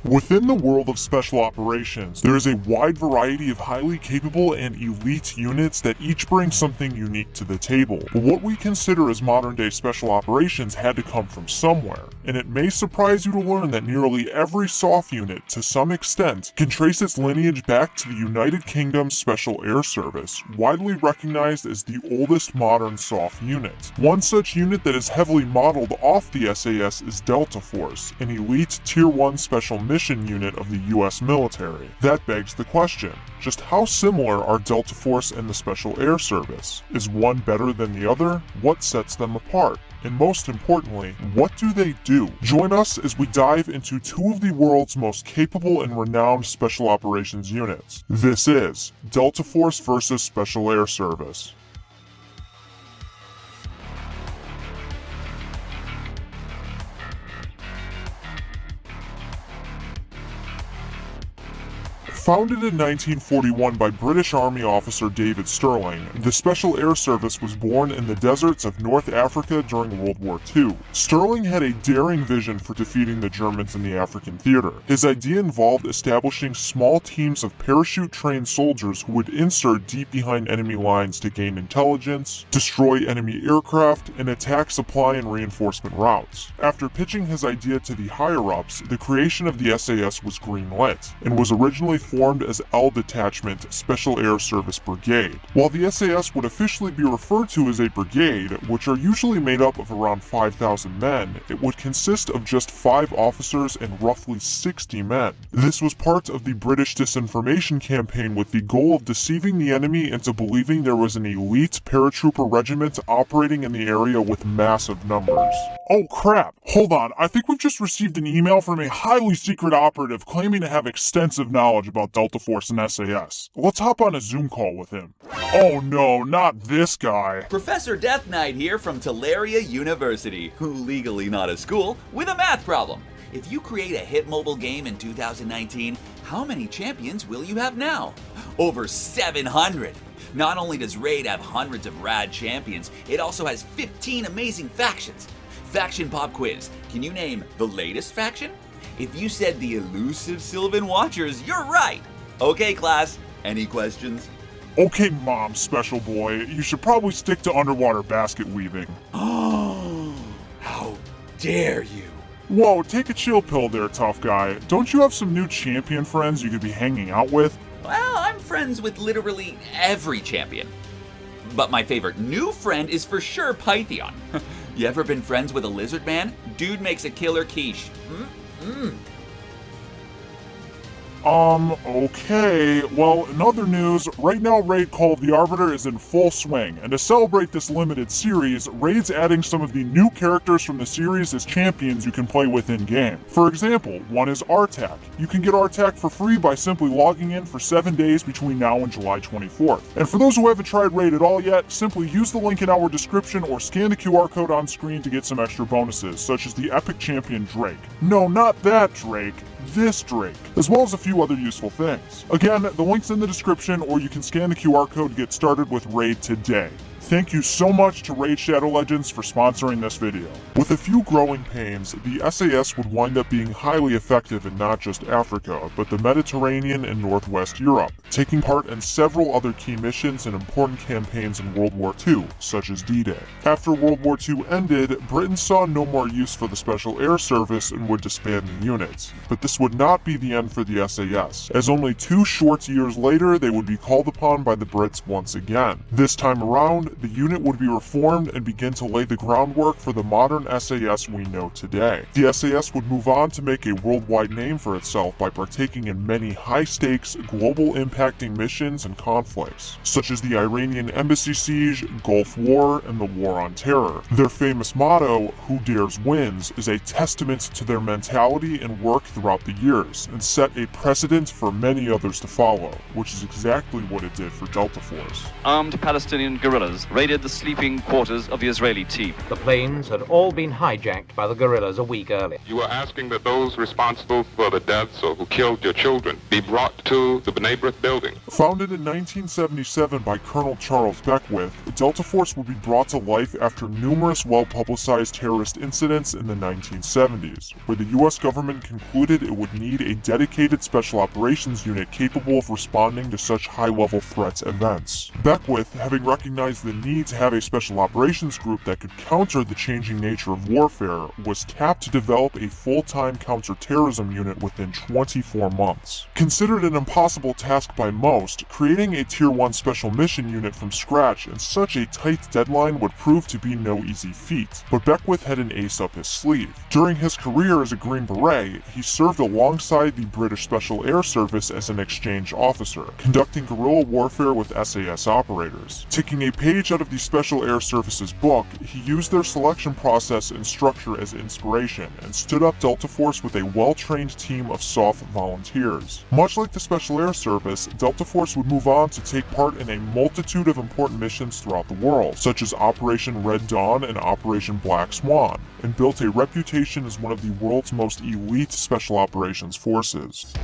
Within the world of special operations, there is a wide variety of highly capable and elite units that each bring something unique to the table. But what we consider as modern-day special operations had to come from somewhere, and it may surprise you to learn that nearly every SOF unit, to some extent, can trace its lineage back to the United Kingdom's Special Air Service, widely recognized as the oldest modern SOF unit. One such unit that is heavily modeled off the SAS is Delta Force, an elite Tier 1 special mission unit of the US military. That begs the question, just how similar are Delta Force and the Special Air Service? Is one better than the other? What sets them apart? And most importantly, what do they do? Join us as we dive into two of the world's most capable and renowned special operations units. This is Delta Force versus Special Air Service. Founded in 1941 by British Army officer David Stirling, the Special Air Service was born in the deserts of North Africa during World War II. Stirling had a daring vision for defeating the Germans in the African theater. His idea involved establishing small teams of parachute-trained soldiers who would insert deep behind enemy lines to gain intelligence, destroy enemy aircraft, and attack supply and reinforcement routes. After pitching his idea to the higher-ups, the creation of the SAS was greenlit, and was originally formed as L Detachment Special Air Service Brigade. While the SAS would officially be referred to as a brigade, which are usually made up of around 5,000 men, it would consist of just 5 officers and roughly 60 men. This was part of the British disinformation campaign with the goal of deceiving the enemy into believing there was an elite paratrooper regiment operating in the area with massive numbers. Oh crap, hold on, I think we've just received an email from a highly secret operative claiming to have extensive knowledge about Delta Force and SAS. Let's hop on a Zoom call with him. Oh no, not this guy. Professor Death Knight here from Teleria University, legally not a school, with a math problem. If you create a hit mobile game in 2019, how many champions will you have now? Over 700. Not only does Raid have hundreds of rad champions, it also has 15 amazing factions. Faction pop quiz. Can you name the latest faction? If you said the elusive Sylvan Watchers, you're right. Okay, class, any questions? Okay, Mom, special boy, you should probably stick to underwater basket weaving. Oh, how dare you! Whoa, take a chill pill there, tough guy. Don't you have some new champion friends you could be hanging out with? Well, I'm friends with literally every champion. But my favorite new friend is for sure Pytheon. You ever been friends with a lizard man? Dude makes a killer quiche. Okay. Well, in other news, right now Raid called the Arbiter is in full swing, and to celebrate this limited series, Raid's adding some of the new characters from the series as champions you can play with in-game. For example, one is Artak. You can get Artak for free by simply logging in for 7 days between now and July 24th. And for those who haven't tried Raid at all yet, simply use the link in our description or scan the QR code on screen to get some extra bonuses, such as the Epic Champion Drake. No, not that Drake. This Drake, as well as a few other useful things. Again, the link's in the description, or you can scan the QR code to get started with Raid today. Thank you so much to Raid Shadow Legends for sponsoring this video. With a few growing pains, the SAS would wind up being highly effective in not just Africa, but the Mediterranean and Northwest Europe, taking part in several other key missions and important campaigns in World War II, such as D-Day. After World War II ended, Britain saw no more use for the Special Air Service and would disband the units. But this would not be the end for the SAS, as only 2 short years later they would be called upon by the Brits once again. This time around, the unit would be reformed and begin to lay the groundwork for the modern SAS we know today. The SAS would move on to make a worldwide name for itself by partaking in many high-stakes, global impacting missions and conflicts, such as the Iranian embassy siege, Gulf War, and the War on Terror. Their famous motto, "Who dares wins," is a testament to their mentality and work throughout the years, and set a precedent for many others to follow, which is exactly what it did for Delta Force. Armed Palestinian guerrillas raided the sleeping quarters of the Israeli team. The planes had all been hijacked by the guerrillas a week earlier. You are asking that those responsible for the deaths or who killed your children be brought to the B'nai B'rith building. Founded in 1977 by Colonel Charles Beckwith, Delta Force would be brought to life after numerous well-publicized terrorist incidents in the 1970s, where the US government concluded it would need a dedicated special operations unit capable of responding to such high-level threats events. Beckwith, having recognized the need to have a special operations group that could counter the changing nature of warfare, was tapped to develop a full-time counterterrorism unit within 24 months. Considered an impossible task by most, creating a Tier 1 special mission unit from scratch in such a tight deadline would prove to be no easy feat, but Beckwith had an ace up his sleeve. During his career as a Green Beret, he served alongside the British Special Air Service as an exchange officer, conducting guerrilla warfare with SAS operators. Taking a page out of the Special Air Service's book, he used their selection process and structure as inspiration, and stood up Delta Force with a well-trained team of soft volunteers. Much like the Special Air Service, Delta Force would move on to take part in a multitude of important missions throughout the world, such as Operation Red Dawn and Operation Black Swan, and built a reputation as one of the world's most elite special operations forces.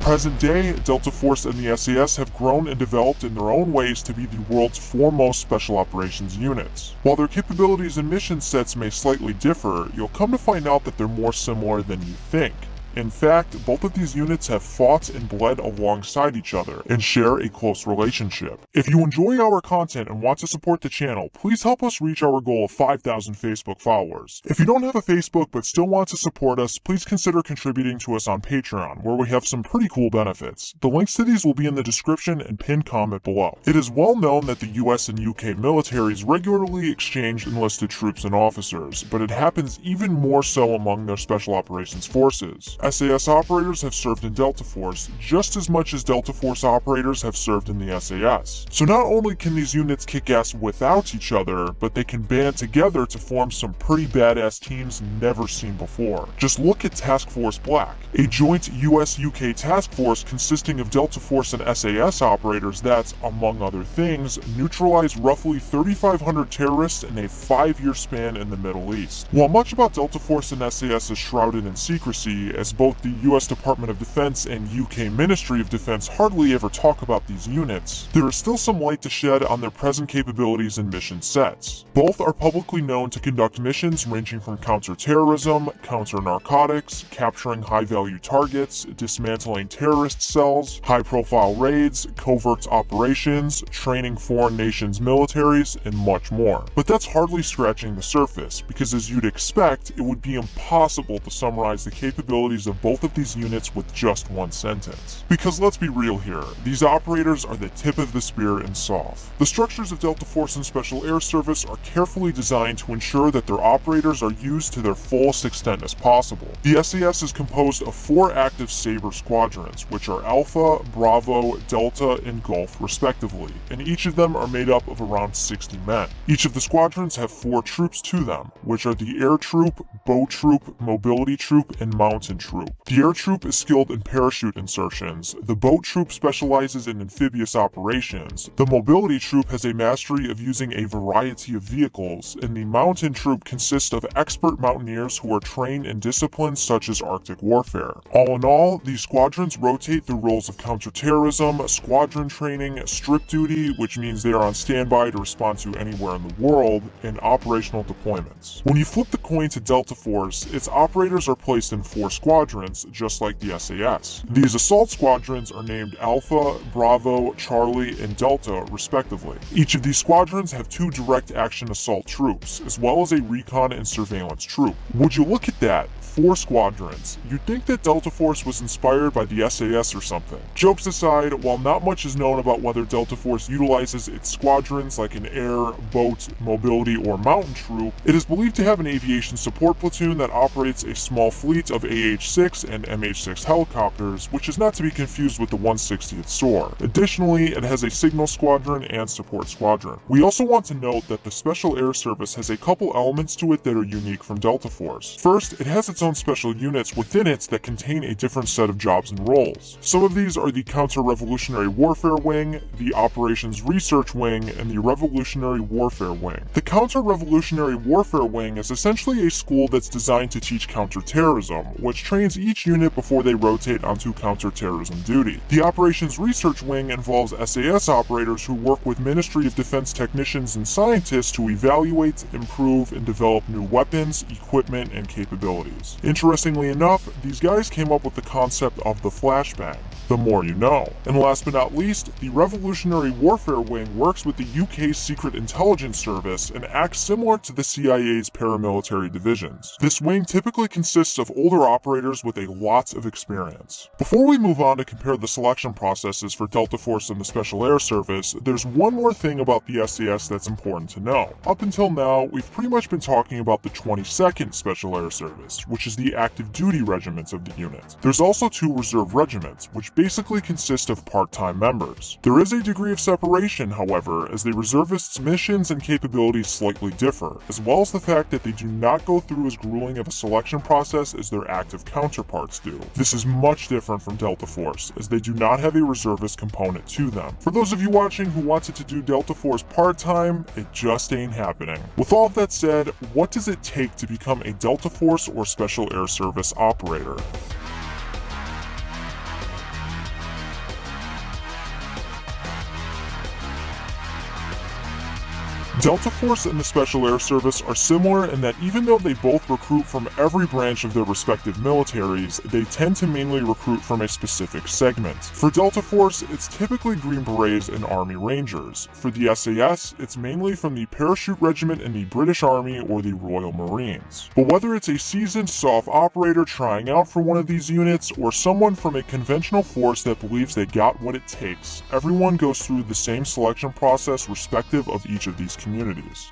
Present day, Delta Force and the SAS have grown and developed in their own ways to be the world's foremost special operations units. While their capabilities and mission sets may slightly differ, you'll come to find out that they're more similar than you think. In fact, both of these units have fought and bled alongside each other and share a close relationship. If you enjoy our content and want to support the channel, please help us reach our goal of 5,000 Facebook followers. If you don't have a Facebook but still want to support us, please consider contributing to us on Patreon, where we have some pretty cool benefits. The links to these will be in the description and pinned comment below. It is well known that the US and UK militaries regularly exchange enlisted troops and officers, but it happens even more so among their special operations forces. SAS operators have served in Delta Force just as much as Delta Force operators have served in the SAS. So not only can these units kick ass without each other, but they can band together to form some pretty badass teams never seen before. Just look at Task Force Black, a joint US-UK task force consisting of Delta Force and SAS operators that, among other things, neutralized roughly 3,500 terrorists in a 5-year span in the Middle East. While much about Delta Force and SAS is shrouded in secrecy, as both the US Department of Defense and UK Ministry of Defense hardly ever talk about these units, there is still some light to shed on their present capabilities and mission sets. Both are publicly known to conduct missions ranging from counter-terrorism, counter-narcotics, capturing high-value targets, dismantling terrorist cells, high-profile raids, covert operations, training foreign nations' militaries, and much more. But that's hardly scratching the surface, because as you'd expect, it would be impossible to summarize the capabilities of both of these units with just one sentence. Because let's be real here, these operators are the tip of the spear in SOF. The structures of Delta Force and Special Air Service are carefully designed to ensure that their operators are used to their fullest extent as possible. The SAS is composed of 4 active Sabre squadrons, which are Alpha, Bravo, Delta, and Golf respectively, and each of them are made up of around 60 men. Each of the squadrons have 4 troops to them, which are the Air Troop, Boat Troop, Mobility Troop, and Mountain Troop. The Air Troop is skilled in parachute insertions, the Boat Troop specializes in amphibious operations, the Mobility Troop has a mastery of using a variety of vehicles, and the Mountain Troop consists of expert mountaineers who are trained in disciplines such as Arctic warfare. All in all, these squadrons rotate the roles of counterterrorism, squadron training, strip duty, which means they are on standby to respond to anywhere in the world, and operational deployments. When you flip the coin to Delta Force, its operators are placed in 4 squadrons, just like the SAS. These assault squadrons are named Alpha, Bravo, Charlie, and Delta, respectively. Each of these squadrons have 2 direct action assault troops, as well as a recon and surveillance troop. Would you look at that? 4 squadrons. You'd think that Delta Force was inspired by the SAS or something. Jokes aside, while not much is known about whether Delta Force utilizes its squadrons like an air, boat, mobility, or mountain troop, it is believed to have an aviation support platoon that operates a small fleet of MH6 and MH6 helicopters, which is not to be confused with the 160th SOAR. Additionally, it has a signal squadron and support squadron. We also want to note that the Special Air Service has a couple elements to it that are unique from Delta Force. First, it has its own special units within it that contain a different set of jobs and roles. Some of these are the Counter-Revolutionary Warfare Wing, the Operations Research Wing, and the Revolutionary Warfare Wing. The Counter-Revolutionary Warfare Wing is essentially a school that's designed to teach counterterrorism, which trains each unit before they rotate onto counterterrorism duty. The Operations Research Wing involves SAS operators who work with Ministry of Defense technicians and scientists to evaluate, improve, and develop new weapons, equipment, and capabilities. Interestingly enough, these guys came up with the concept of the flashbang. The more you know. And last but not least, the Revolutionary Warfare Wing works with the UK's Secret Intelligence Service and acts similar to the CIA's paramilitary divisions. This wing typically consists of older operators with a lot of experience. Before we move on to compare the selection processes for Delta Force and the Special Air Service, there's one more thing about the SAS that's important to know. Up until now, we've pretty much been talking about the 22nd Special Air Service, which is the active duty regiments of the unit. There's also 2 reserve regiments, which basically consist of part-time members. There is a degree of separation, however, as the reservists' missions and capabilities slightly differ, as well as the fact that they do not go through as grueling of a selection process as their active counterparts do. This is much different from Delta Force, as they do not have a reservist component to them. For those of you watching who wanted to do Delta Force part-time, it just ain't happening. With all of that said, what does it take to become a Delta Force or Special Air Service operator? Delta Force and the Special Air Service are similar in that even though they both recruit from every branch of their respective militaries, they tend to mainly recruit from a specific segment. For Delta Force, it's typically Green Berets and Army Rangers. For the SAS, it's mainly from the Parachute Regiment in the British Army or the Royal Marines. But whether it's a seasoned SOF operator trying out for one of these units, or someone from a conventional force that believes they got what it takes, everyone goes through the same selection process respective of each of these communities.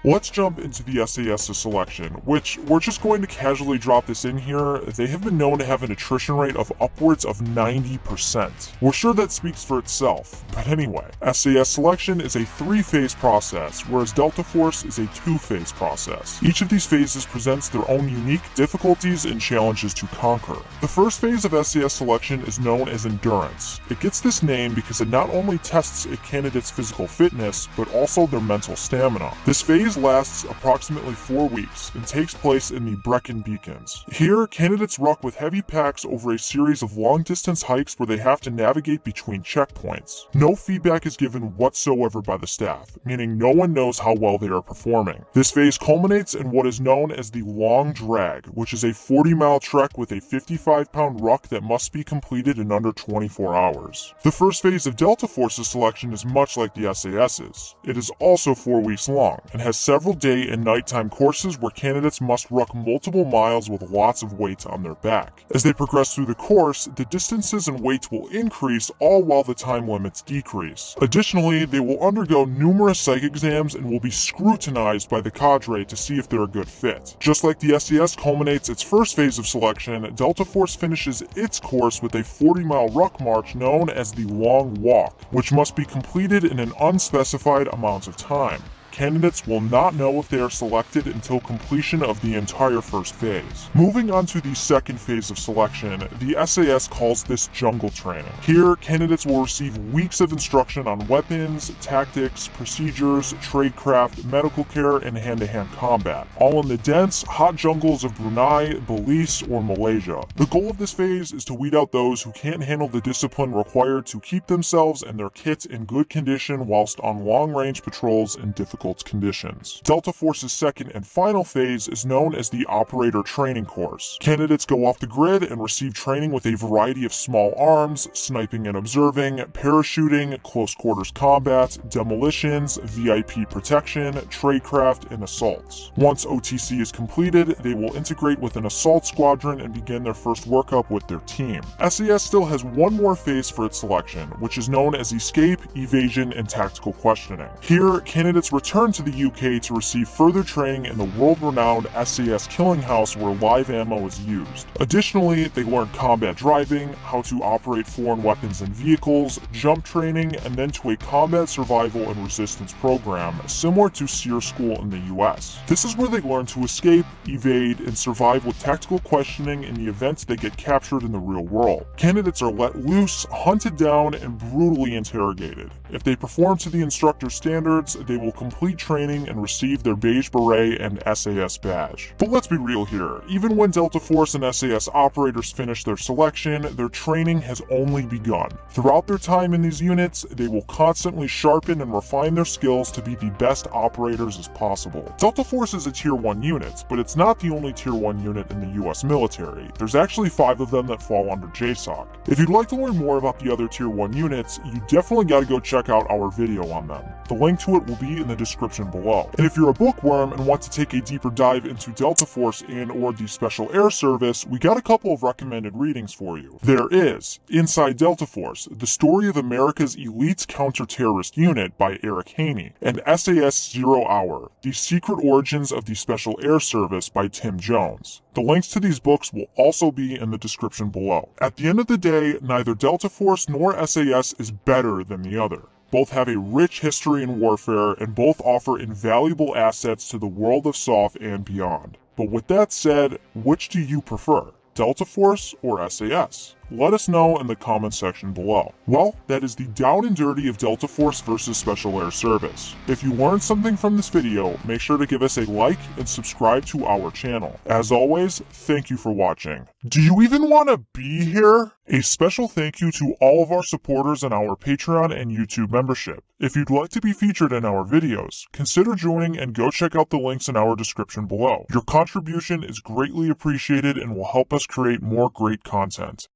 Let's jump into the SAS's selection, which we're just going to casually drop this in here. They have been known to have an attrition rate of upwards of 90%. We're sure that speaks for itself, but anyway, SAS selection is a 3-phase process, whereas Delta Force is a 2-phase process. Each of these phases presents their own unique difficulties and challenges to conquer. The first phase of SAS selection is known as Endurance. It gets this name because it not only tests a candidate's physical fitness, but also their mental stamina. This phase lasts approximately 4 weeks and takes place in the Brecon Beacons. Here, candidates ruck with heavy packs over a series of long-distance hikes where they have to navigate between checkpoints. No feedback is given whatsoever by the staff, meaning no one knows how well they are performing. This phase culminates in what is known as the Long Drag, which is a 40-mile trek with a 55-pound ruck that must be completed in under 24 hours. The first phase of Delta Force's selection is much like the SAS's. It is also 4 weeks long and has several day and nighttime courses where candidates must ruck multiple miles with lots of weight on their back. As they progress through the course, the distances and weights will increase, all while the time limits decrease. Additionally, they will undergo numerous psych exams and will be scrutinized by the cadre to see if they're a good fit. Just like the SAS culminates its first phase of selection, Delta Force finishes its course with a 40-mile ruck march known as the Long Walk, which must be completed in an unspecified amount of time. Candidates will not know if they are selected until completion of the entire first phase. Moving on to the second phase of selection, the SAS calls this jungle training. Here, candidates will receive weeks of instruction on weapons, tactics, procedures, tradecraft, medical care, and hand-to-hand combat, all in the dense, hot jungles of Brunei, Belize, or Malaysia. The goal of this phase is to weed out those who can't handle the discipline required to keep themselves and their kit in good condition whilst on long-range patrols in difficult conditions. Delta Force's second and final phase is known as the Operator Training Course. Candidates go off the grid and receive training with a variety of small arms, sniping and observing, parachuting, close quarters combat, demolitions, VIP protection, tradecraft, and assaults. Once OTC is completed, they will integrate with an assault squadron and begin their first workup with their team. SAS still has one more phase for its selection, which is known as Escape, Evasion, and Tactical Questioning. Here, candidates return return to the UK to receive further training in the world-renowned SAS killing house where live ammo is used. Additionally, they learn combat driving, how to operate foreign weapons and vehicles, jump training, and then to a combat survival and resistance program, similar to SEER School in the US. This is where they learn to escape, evade, and survive with tactical questioning in the event they get captured in the real world. Candidates are let loose, hunted down, and brutally interrogated. If they perform to the instructor's standards, they will complete training and receive their beige beret and SAS badge. But let's be real here, even when Delta Force and SAS operators finish their selection, their training has only begun. Throughout their time in these units, they will constantly sharpen and refine their skills to be the best operators as possible. Delta Force is a Tier 1 unit, but it's not the only Tier 1 unit in the US military. There's actually 5 of them that fall under JSOC. If you'd like to learn more about the other Tier 1 units, you definitely gotta go check out our video on them. The link to it will be in the description below. And if you're a bookworm and want to take a deeper dive into Delta Force and/or the Special Air Service, we got a couple of recommended readings for you. There is Inside Delta Force, The Story of America's Elite Counter-Terrorist Unit by Eric Haney, and SAS 0 Hour, The Secret Origins of the Special Air Service by Tim Jones. The links to these books will also be in the description below. At the end of the day, neither Delta Force nor SAS is better than the other. Both have a rich history in warfare, and both offer invaluable assets to the world of SOF and beyond. But with that said, which do you prefer, Delta Force or SAS? Let us know in the comment section below. Well, that is the down and dirty of Delta Force versus Special Air Service. If you learned something from this video, make sure to give us a like and subscribe to our channel. As always, thank you for watching. Do you even want to be here? A special thank you to all of our supporters in our Patreon and YouTube membership. If you'd like to be featured in our videos, consider joining and go check out the links in our description below. Your contribution is greatly appreciated and will help us create more great content.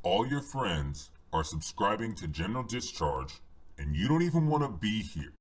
All your friends are subscribing to General Discharge, and you don't even want to be here.